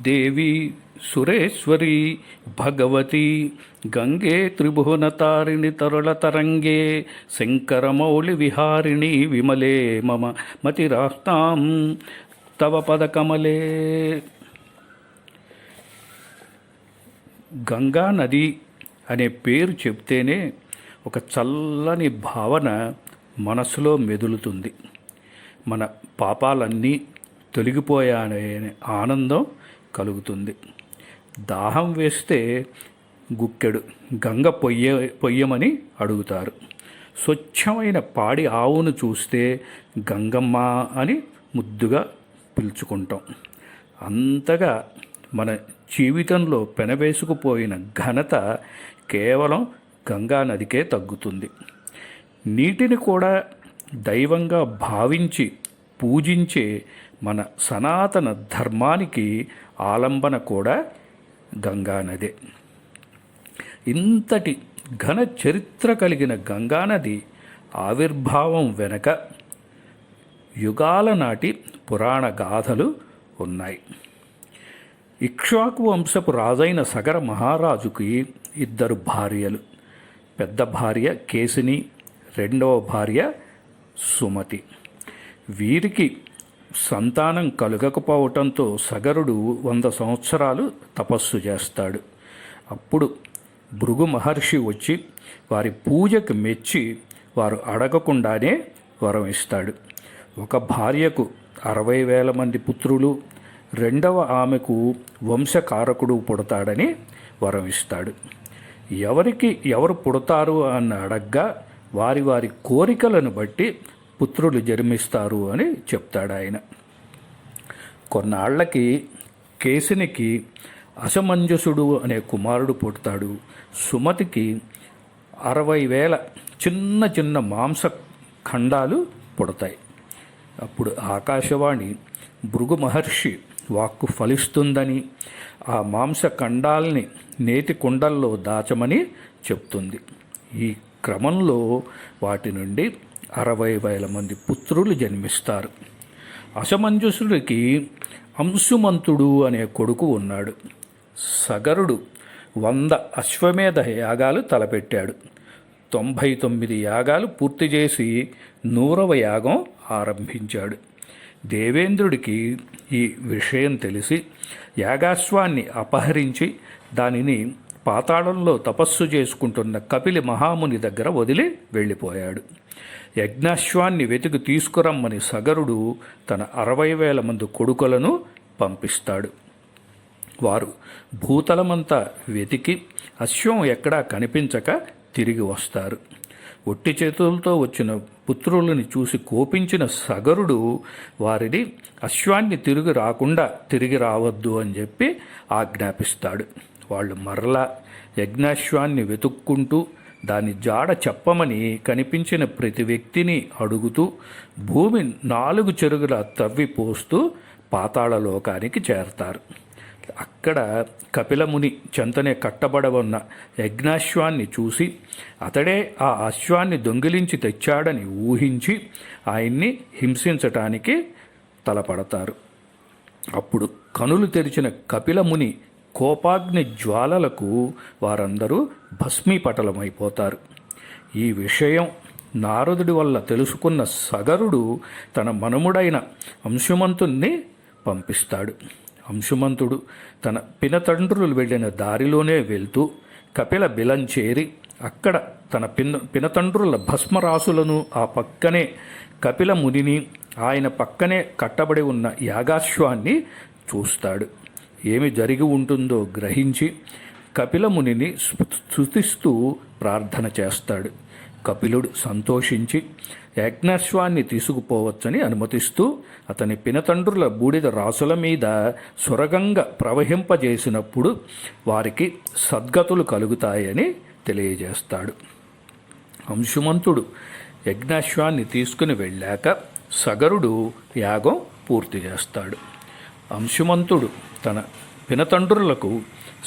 దేవి సురేశ్వరి భగవతి గంగే త్రిభువనతారిణి తరుళతరంగే శంకరమౌళి విహారిణి విమలే మమ మతిరాస్తాం తవ పదకమలే. గంగా నది అనే పేరు చెప్తేనే ఒక చల్లని భావన మనసులో మెదులుతుంది. మన పాపాలన్నీ తొలగిపోయానే ఆనందం కలుగుతుంది. దాహం వేస్తే గుక్కెడు గంగ పొయ్యమని అడుగుతారు. స్వచ్ఛమైన పాడి ఆవును చూస్తే గంగమ్మ అని ముద్దుగా పిలుచుకుంటాం. అంతగా మన జీవితంలో పెనవేసుకుపోయిన ఘనత కేవలం గంగా నదికే తగ్గుతుంది. నీటిని కూడా దైవంగా భావించి పూజించే మన సనాతన ధర్మానికి ఆలంబన కూడా గంగానదే. ఇంతటి ఘన చరిత్ర కలిగిన గంగానది ఆవిర్భావం వెనక యుగాల నాటి పురాణ గాథలు ఉన్నాయి. ఇక్ష్వాకు వంశపు రాజైన సగర మహారాజుకి 2 భార్యలు. పెద్ద భార్య కేసిని, రెండవ భార్య సుమతి. వీరికి సంతానం కలగకపోవటంతో సగరుడు 100 సంవత్సరాలు తపస్సు చేస్తాడు. అప్పుడు భృగు మహర్షి వచ్చి వారి పూజకు మెచ్చి వారు అడగకుండానే వరం ఇస్తాడు. ఒక భార్యకు 60,000 మంది పుత్రులు, రెండవ ఆమెకు వంశకారకుడు పుడతాడని వరం ఇస్తాడు. ఎవరు పుడతారు అని అడగ్గా వారి వారి కోరికలను బట్టి పుత్రులు జన్మిస్తారు అని చెప్తాడు ఆయన. కొన్నాళ్లకి కేసినికి అసమంజసుడు అనే కుమారుడు పుడతాడు. సుమతికి 60,000 చిన్న చిన్న మాంస ఖండాలు పుడతాయి. అప్పుడు ఆకాశవాణి భృగు మహర్షి వాక్కు ఫలిస్తుందని ఆ మాంసఖండాల్ని నేతి కుండల్లో దాచమని చెప్తుంది. ఈ క్రమంలో వాటి నుండి 60,000 మంది పుత్రులు జన్మిస్తారు. అసమంజసుడికి అంశుమంతుడు అనే కొడుకు ఉన్నాడు. సగరుడు 100 అశ్వమేధ యాగాలు తలపెట్టాడు. 99 యాగాలు పూర్తి చేసి 100వ యాగం ఆరంభించాడు. దేవేంద్రుడికి ఈ విషయం తెలిసి యాగాశ్వాన్ని అపహరించి దానిని పాతాళంలో తపస్సు చేసుకుంటున్న కపిలి మహాముని దగ్గర వదిలి వెళ్ళిపోయాడు. యజ్ఞాశ్వాన్ని వెతికి తీసుకురమ్మని సగరుడు తన 60,000 మంది కొడుకులను పంపిస్తాడు. వారు భూతలమంతా వెతికి అశ్వం ఎక్కడా కనిపించక తిరిగి వస్తారు. ఒట్టి చేతులతో వచ్చిన పుత్రులని చూసి కోపించిన సగరుడు వారిని అశ్వాన్ని తిరిగి రావద్దు అని చెప్పి ఆజ్ఞాపిస్తాడు. వాళ్ళు మరలా యజ్ఞాశ్వాన్ని వెతుక్కుంటూ దాని జాడ చెప్పమని కనిపించిన ప్రతి వ్యక్తిని అడుగుతూ భూమి 4 చెరుగుల తవ్విపోస్తూ పాతాళలోకానికి చేరతారు. అక్కడ కపిలముని చెంతనే కట్టబడవున్న యజ్ఞాశ్వాన్ని చూసి అతడే ఆ అశ్వాన్ని దొంగిలించి తెచ్చాడని ఊహించి ఆయన్ని హింసించటానికి తలపడతారు. అప్పుడు కనులు తెరిచిన కపిలముని కోపాగ్ని జ్వాలలకు వారందరూ భస్మీపటలమైపోతారు. ఈ విషయం నారదుడి వల్ల తెలుసుకున్న సగరుడు తన మనుముడైన అంశుమంతుణ్ణి పంపిస్తాడు. అంశుమంతుడు తన పినతండ్రులు వెళ్ళిన దారిలోనే వెళ్తూ కపిల బిలం చేరి అక్కడ తన పినతండ్రుల భస్మరాశులను, ఆ పక్కనే కపిల మునిని, ఆయన పక్కనే కట్టబడి ఉన్న యాగాశ్వాన్ని చూస్తాడు. ఏమి జరిగి ఉంటుందో గ్రహించి కపిలమునిని స్తుతిస్తూ ప్రార్థన చేస్తాడు. కపిలుడు సంతోషించి యజ్ఞాశ్వాన్ని తీసుకుపోవచ్చని అనుమతిస్తూ అతని పినతండ్రుల బూడిద రాసుల మీద సురగంగ ప్రవహింపజేసినప్పుడు వారికి సద్గతులు కలుగుతాయని తెలియజేస్తాడు. అంశుమంతుడు యజ్ఞాశ్వాన్ని తీసుకుని వెళ్ళాక సగరుడు యాగం పూర్తి చేస్తాడు. అంశుమంతుడు తన పినతండ్రులకు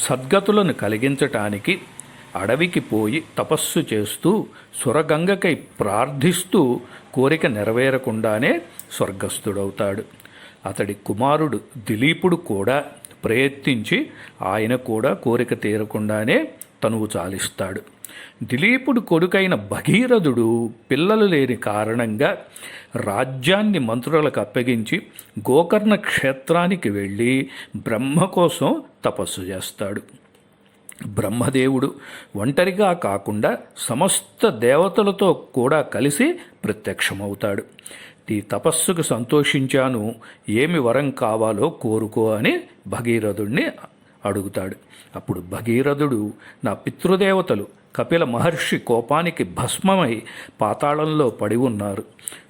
సద్గతులను కలిగించటానికి అడవికి పోయి తపస్సు చేస్తూ సురగంగకై ప్రార్థిస్తూ కోరిక నెరవేరకుండానే స్వర్గస్థుడవుతాడు. అతడి కుమారుడు దిలీపుడు కూడా ప్రయత్నించి ఆయన కూడా కోరిక తీరకుండానే తనువు చాలిస్తాడు. దిలీపుడు కొడుకైన భగీరథుడు పిల్లలు లేని కారణంగా రాజ్యాన్ని మంత్రులకు అప్పగించి గోకర్ణ క్షేత్రానికి వెళ్ళి బ్రహ్మ కోసం తపస్సు చేస్తాడు. బ్రహ్మదేవుడు ఒంటరిగా కాకుండా సమస్త దేవతలతో కూడా కలిసి ప్రత్యక్షమవుతాడు. ఈ తపస్సుకు సంతోషించాను, ఏమి వరం కావాలో కోరుకో అని భగీరథుడిని అడుగుతాడు. అప్పుడు భగీరథుడు, నా పితృదేవతలు కపిల మహర్షి కోపానికి భస్మమై పాతాళంలో పడి ఉన్నారు.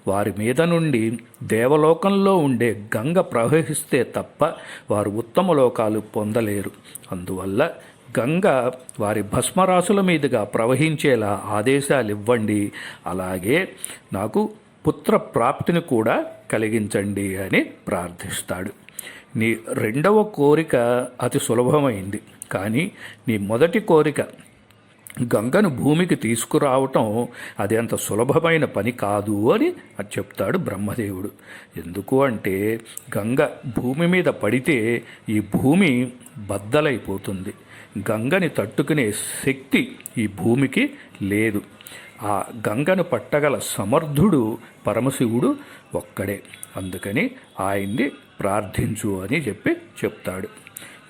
వారి మీద నుండి దేవలోకంలో ఉండే గంగ ప్రవహిస్తే తప్ప వారు ఉత్తమ లోకాలు పొందలేరు. అందువల్ల గంగ వారి భస్మరాశుల మీదుగా ప్రవహించేలా ఆదేశాలు ఇవ్వండి, అలాగే నాకు పుత్ర ప్రాప్తిని కూడా కలిగించండి అని ప్రార్థిస్తాడు. నీ రెండవ కోరిక అతి సులభమైంది, కానీ నీ మొదటి కోరిక గంగను భూమికి తీసుకురావటం అది అంత సులభమైన పని కాదు అని చెప్తాడు బ్రహ్మదేవుడు. ఎందుకు అంటే గంగ భూమి మీద పడితే ఈ భూమి బద్దలైపోతుంది. గంగని తట్టుకునే శక్తి ఈ భూమికి లేదు. ఆ గంగను పట్టగల సమర్థుడు పరమశివుడు ఒక్కడే. అందుకని ఆయన్ని ప్రార్థించు అని చెప్తాడు.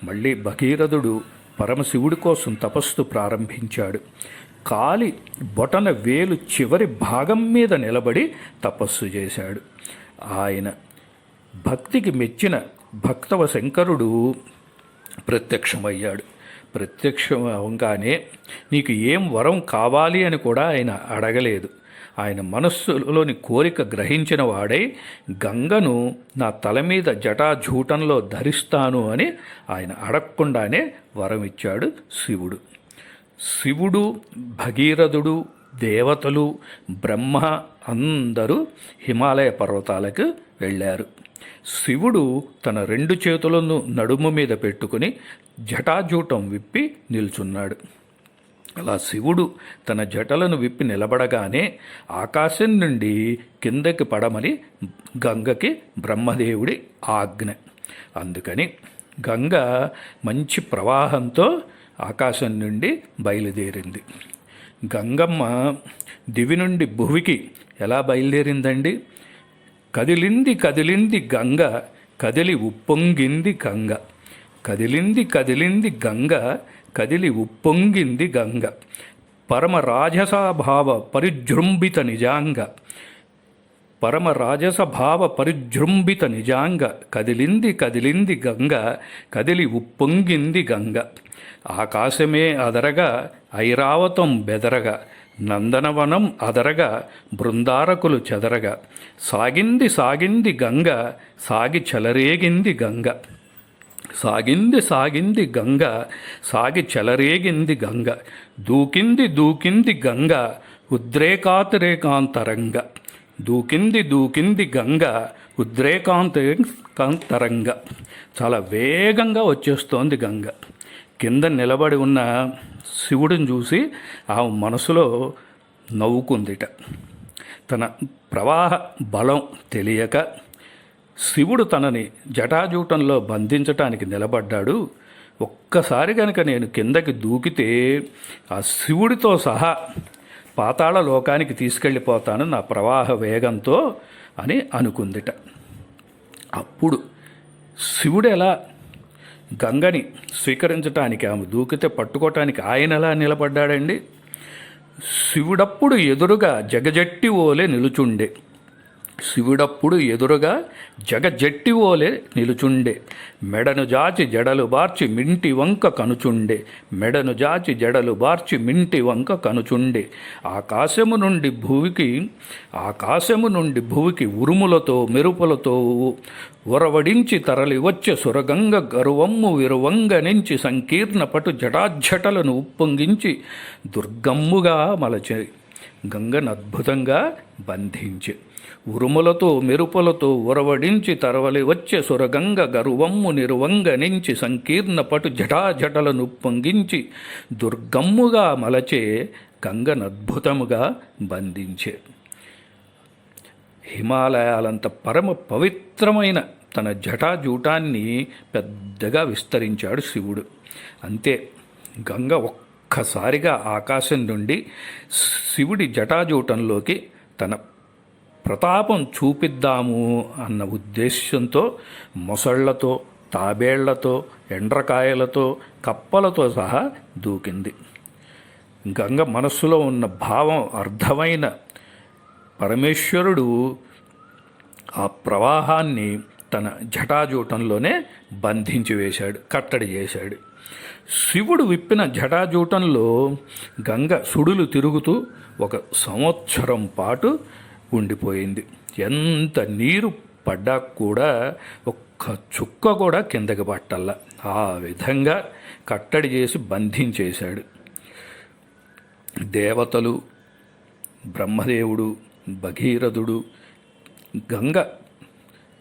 మళ్ళీ భగీరథుడు పరమశివుడి కోసం తపస్సు ప్రారంభించాడు. కాలి బొటన వేలు చివరి భాగం మీద నిలబడి తపస్సు చేశాడు. ఆయన భక్తికి మెచ్చిన భక్తవ శంకరుడు ప్రత్యక్షమయ్యాడు. ప్రత్యక్షం అవగానే నీకు ఏం వరం కావాలి అని కూడా ఆయన అడగలేదు. ఆయన మనస్సులోని కోరిక గ్రహించిన వాడై గంగను నా తల మీద జటాజూటంలో ధరిస్తాను అని ఆయన అడగకుండానే వరం ఇచ్చాడు శివుడు. శివుడు, భగీరథుడు, దేవతలు, బ్రహ్మ అందరూ హిమాలయ పర్వతాలకు వెళ్ళారు. శివుడు తన రెండు చేతులను నడుము మీద పెట్టుకుని జటాజూటం విప్పి నిల్చున్నాడు. అలా శివుడు తన జటలను విప్పి నిలబడగానే ఆకాశం నుండి కిందకి పడమని గంగకి బ్రహ్మదేవుడి ఆజ్ఞ. అందుకని గంగ మంచి ప్రవాహంతో ఆకాశం నుండి బయలుదేరింది. గంగమ్మ దివి నుండి భువికి ఎలా బయలుదేరిందండి? కదిలింది కదిలింది గంగ, కదిలి ఉప్పొంగింది గంగ. కదిలింది కదిలింది గంగ, కదిలి ఉప్పొంగింది గంగ. పరమ రాజసభావ పరిజృంభిత నిజాంగ. పరమ రాజసభావ పరిజృంభిత నిజాంగ. కదిలింది కదిలింది గంగ, కదిలి ఉప్పొంగింది గంగ. ఆకాశమే అదరగా ఐరావతం బెదరగా, నందనవనం అదరగా బృందారకులు చెదరగా, సాగింది సాగింది గంగ, సాగి చెలరేగింది గంగ. సాగింది సాగింది గంగ, సాగి చెలరేగింది గంగ. దూకింది దూకింది గంగ, ఉద్రేకాంతరంగ. దూకింది దూకింది గంగ, ఉద్రేకాంతరంగ. చాలా వేగంగా వచ్చేస్తోంది గంగ. కింద నిలబడి ఉన్న శివుడిని చూసి ఆమె మనసులో నవ్వుకుందిట. తన ప్రవాహ బలం తెలియక శివుడు తనని జటాజూటంలో బంధించటానికి నిలబడ్డాడు. ఒక్కసారి కనుక నేను కిందకి దూకితే ఆ శివుడితో సహా పాతాళ లోకానికి తీసుకెళ్ళిపోతాను నా ప్రవాహ వేగంతో అని అనుకుందిట. అప్పుడు శివుడు ఎలా గంగని స్వీకరించటానికి, ఆమె దూకితే పట్టుకోవటానికి ఆయన ఎలా నిలబడ్డాడండి? శివుడప్పుడు ఎదురుగా జగజట్టి ఓలే నిలుచుండే. శివుడప్పుడు ఎదురుగా జగజట్టి ఓలే నిలుచుండే. మెడను జాచి జడలు బార్చి మింటి వంక కనుచుండే. మెడను జాచి జడలు బార్చి మింటి వంక కనుచుండే. ఆకాశము నుండి భువికి ఉరుములతో మెరుపులతో ఉరవడించి తరలి వచ్చే సురగంగ గరువమ్ము విరువంగ నుంచి సంకీర్ణ పటు జటాజటలను ఉప్పొంగించి దుర్గమ్ముగా మలచి గంగను అద్భుతంగా బంధించి, ఉరుములతో మెరుపులతో ఉరవడించి తరవలి వచ్చే సురగంగ గరువమ్ము నిరువంగ నుంచి సంకీర్ణ పటు జటాజటలను ఉప్పొంగించి దుర్గమ్ముగా మలచే గంగను అద్భుతముగా బంధించే. హిమాలయాలంత పరమ పవిత్రమైన తన జటాజూటాన్ని పెద్దగా విస్తరించాడు శివుడు. అంతే, గంగ ఒక్కసారిగా ఆకాశం నుండి శివుడి జటాజూటంలోకి తన ప్రతాపం చూపిద్దాము అన్న ఉద్దేశంతో మొసళ్లతో, తాబేళ్లతో, ఎండ్రకాయలతో, కప్పలతో సహా దూకింది. గంగ మనస్సులో ఉన్న భావం అర్థమైన పరమేశ్వరుడు ఆ ప్రవాహాన్ని తన జటాజూటంలోనే బంధించి వేశాడు, కట్టడి చేశాడు. శివుడు విప్పిన జటాజూటంలో గంగ సుడులు తిరుగుతూ 1 సంవత్సరం పాటు ఉండిపోయింది. ఎంత నీరు పడ్డా కూడా ఒక్క చుక్క కూడా కిందకి పట్టల్లా. ఆ విధంగా కట్టడి చేసి బంధించేశాడు. దేవతలు, బ్రహ్మదేవుడు, భగీరథుడు గంగ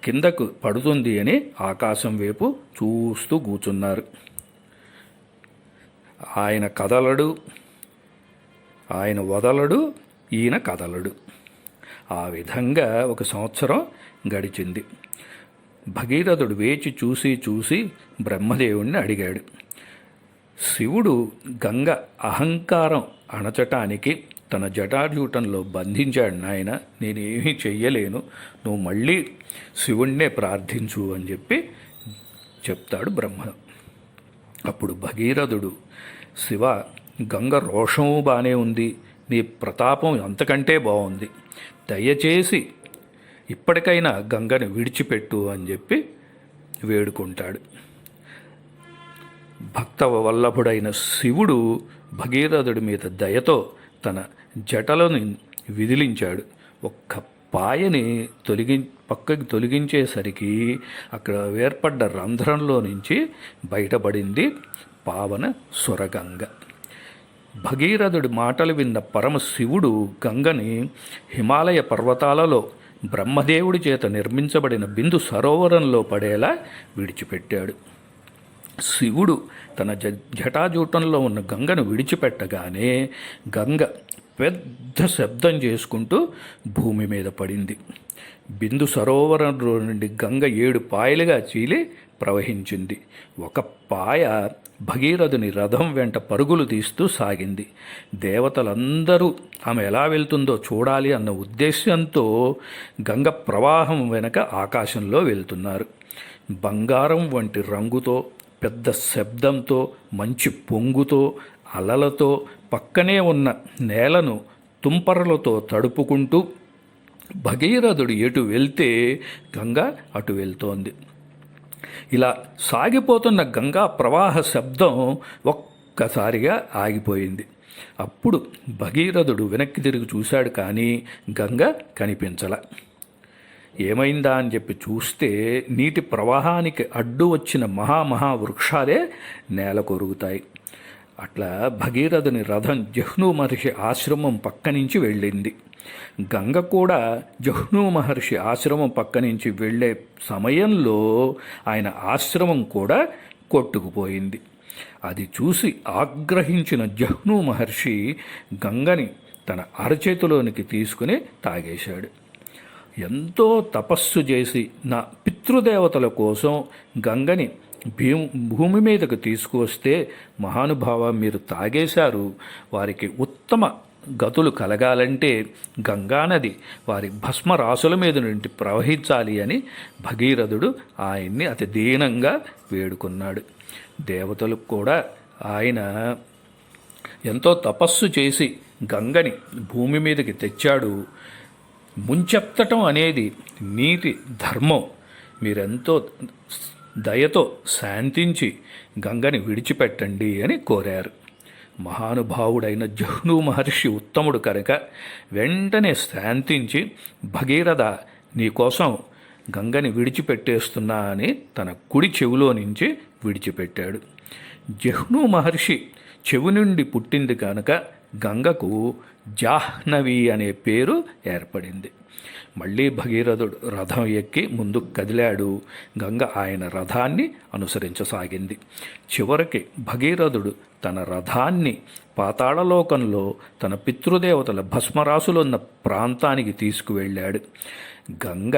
కిందకు పడుతుంది అని ఆకాశం వైపు చూస్తూ కూర్చున్నారు. ఆయన కదలడు, ఆయన వదలడు, ఈయన కదలడు. ఆ విధంగా 1 సంవత్సరం గడిచింది. భగీరథుడు వేచి చూసి బ్రహ్మదేవుణ్ణి అడిగాడు, శివుడు గంగ అహంకారం అణచటానికి తన జటాజూటంలో బంధించాడు నాయన, నేనేమీ చెయ్యలేను, నువ్వు మళ్ళీ శివుణ్ణే ప్రార్థించు అని చెప్తాడు బ్రహ్మ. అప్పుడు భగీరథుడు, శివ, గంగ రోషము బాగానే ఉంది, నీ ప్రతాపం అంతకంటే బాగుంది, దయచేసి ఇప్పటికైనా గంగని విడిచిపెట్టు అని వేడుకుంటాడు. భక్త వల్లభుడైన శివుడు భగీరథుడి మీద దయతో తన జటలను విదిలించాడు. ఒక్క పాయని పక్కకి తొలగించేసరికి అక్కడ ఏర్పడ్డ రంధ్రంలో నుంచి బయటపడింది పావన సురగంగ. భగీరథుడి మాటలు విన్న పరమశివుడు గంగని హిమాలయ పర్వతాలలో బ్రహ్మదేవుడి చేత నిర్మించబడిన బిందు సరోవరంలో పడేలా విడిచిపెట్టాడు. శివుడు తన జటాజూటంలో ఉన్న గంగను విడిచిపెట్టగానే గంగ పెద్ద శబ్దం చేసుకుంటూ భూమి మీద పడింది. బిందు సరోవరంలో నుండి గంగ 7 పాయలుగా చీలి ప్రవహించింది. ఒక పాయ భగీరథుని రథం వెంట పరుగులు తీస్తూ సాగింది. దేవతలందరూ ఆమె ఎలా వెళ్తుందో చూడాలి అన్న ఉద్దేశంతో గంగ ప్రవాహం వెనక ఆకాశంలో వెళ్తున్నారు. బంగారం వంటి రంగుతో, పెద్ద శబ్దంతో, మంచి పొంగుతో, అలలతో, పక్కనే ఉన్న నేలను తుంపరలతో తడుపుకుంటూ భగీరథుడు ఎటు వెళ్తే గంగ అటు వెళ్తోంది. ఇలా సాగిపోతున్న గంగా ప్రవాహ శబ్దం ఒక్కసారిగా ఆగిపోయింది. అప్పుడు భగీరథుడు వెనక్కి తిరిగి చూశాడు, కానీ గంగ కనిపించల. ఏమైందా అని చూస్తే నీటి ప్రవాహానికి అడ్డు వచ్చిన మహావృక్షాలే నేల కొరుగుతాయి. అట్లా భగీరథుని రథం జహ్ను మహర్షి ఆశ్రమం పక్క నుంచి వెళ్ళింది. గంగ కూడా జహ్ను మహర్షి ఆశ్రమం పక్క నుంచి వెళ్ళే సమయంలో ఆయన ఆశ్రమం కూడా కొట్టుకుపోయింది. అది చూసి ఆగ్రహించిన జహ్ను మహర్షి గంగని తన అరచేతిలోనికి తీసుకుని తాగేశాడు. ఎంతో తపస్సు చేసి నా పితృదేవతల కోసం గంగని భూమి మీదకు తీసుకువస్తే మహానుభావ మీరు తాగేశారు, వారికి ఉత్తమ గతులు కలగాలంటే గంగానది వారి భస్మరాశుల మీద నుండి ప్రవహించాలి అని భగీరథుడు ఆయన్ని అతి దీనంగా వేడుకున్నాడు. దేవతలకు కూడా ఆయన ఎంతో తపస్సు చేసి గంగని భూమి మీదకి తెచ్చాడు. ముంచెత్తటం అనేది నీతి ధర్మం, మీరెంతో దయతో శాంతించి గంగని విడిచిపెట్టండి అని కోరారు. మహానుభావుడైన జహ్ను మహర్షి ఉత్తముడు కనుక వెంటనే శాంతించి, భగీరథ నీకోసం గంగని విడిచిపెట్టేస్తున్నా అని తన కుడి చెవిలో నుంచి విడిచిపెట్టాడు. జహ్ను మహర్షి చెవి నుండి పుట్టింది కనుక గంగకు జాహ్నవి అనే పేరు ఏర్పడింది. మళ్ళీ భగీరథుడు రథం ఎక్కి ముందుకు కదిలాడు. గంగ ఆయన రథాన్ని అనుసరించసాగింది. చివరికి భగీరథుడు తన రథాన్ని పాతాళలోకంలో తన పితృదేవతల భస్మరాశులున్న ప్రాంతానికి తీసుకువెళ్ళాడు. గంగ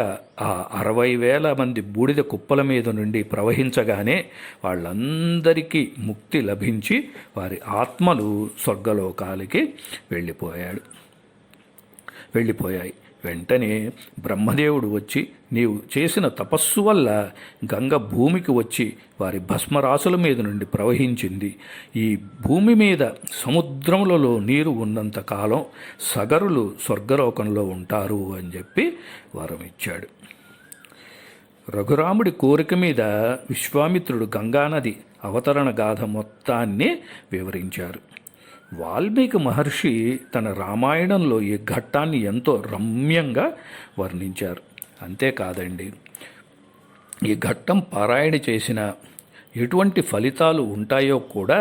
ఆ 60,000 మంది బూడిద కుప్పల మీద నుండి ప్రవహించగానే వాళ్ళందరికీ ముక్తి లభించి వారి ఆత్మలు స్వర్గలోకాలకి వెళ్ళిపోయాయి. వెంటనే బ్రహ్మదేవుడు వచ్చి, నీవు చేసిన తపస్సు వల్ల గంగ భూమికి వచ్చి వారి భస్మరాశుల మీద నుండి ప్రవహించింది. ఈ భూమి మీద సముద్రములలో నీరు ఉన్నంత కాలం సగరులు స్వర్గలోకంలో ఉంటారు అని చెప్పి వరం ఇచ్చాడు. రఘురాముడి కోరిక మీద విశ్వామిత్రుడు గంగానది అవతరణ గాథ మొత్తాన్ని వివరించారు. వాల్మీకి మహర్షి తన రామాయణంలో ఈ ఘట్టాన్ని ఎంతో రమ్యంగా వర్ణించారు. అంతేకాదండి, ఈ ఘట్టం పారాయణ చేసిన ఎటువంటి ఫలితాలు ఉంటాయో కూడా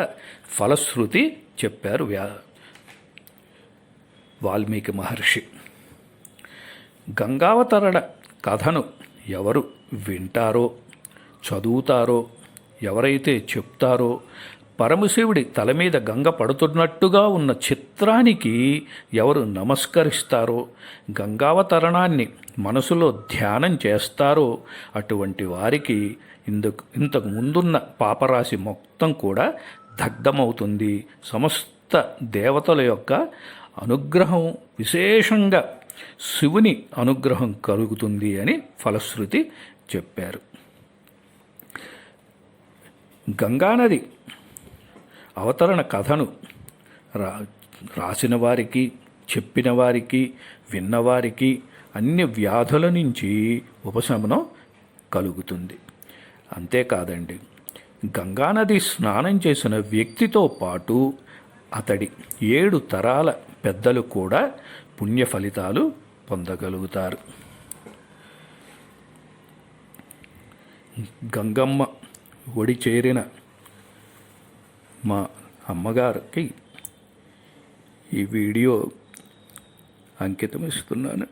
ఫలశ్రుతి చెప్పారు వాల్మీకి మహర్షి. గంగావతరణ కథను ఎవరు వింటారో, చదువుతారో, ఎవరైతే చెప్తారో, పరమశివుడి తల మీద గంగ పడుతున్నట్టుగా ఉన్న చిత్రానికి ఎవరు నమస్కరిస్తారో, గంగావతరణాన్ని మనసులో ధ్యానం చేస్తారో అటువంటి వారికి ఇంతకు ముందున్న పాపరాశి మొత్తం కూడా దగ్ధమవుతుంది. సమస్త దేవతల యొక్క అనుగ్రహం, విశేషంగా శివుని అనుగ్రహం కలుగుతుంది అని ఫలశ్రుతి చెప్పారు. గంగానది అవతరణ కథను రాసిన వారికి, చెప్పిన వారికి, విన్నవారికి అన్ని వ్యాధుల నుంచి ఉపశమనం కలుగుతుంది. అంతేకాదండి, గంగానది స్నానం చేసిన వ్యక్తితో పాటు అతడి 7 తరాల పెద్దలు కూడా పుణ్య ఫలితాలు పొందగలుగుతారు. గంగమ్మ ఒడి చేరిన మా అమ్మగారికి ఈ వీడియో అంకితం ఇస్తున్నాను.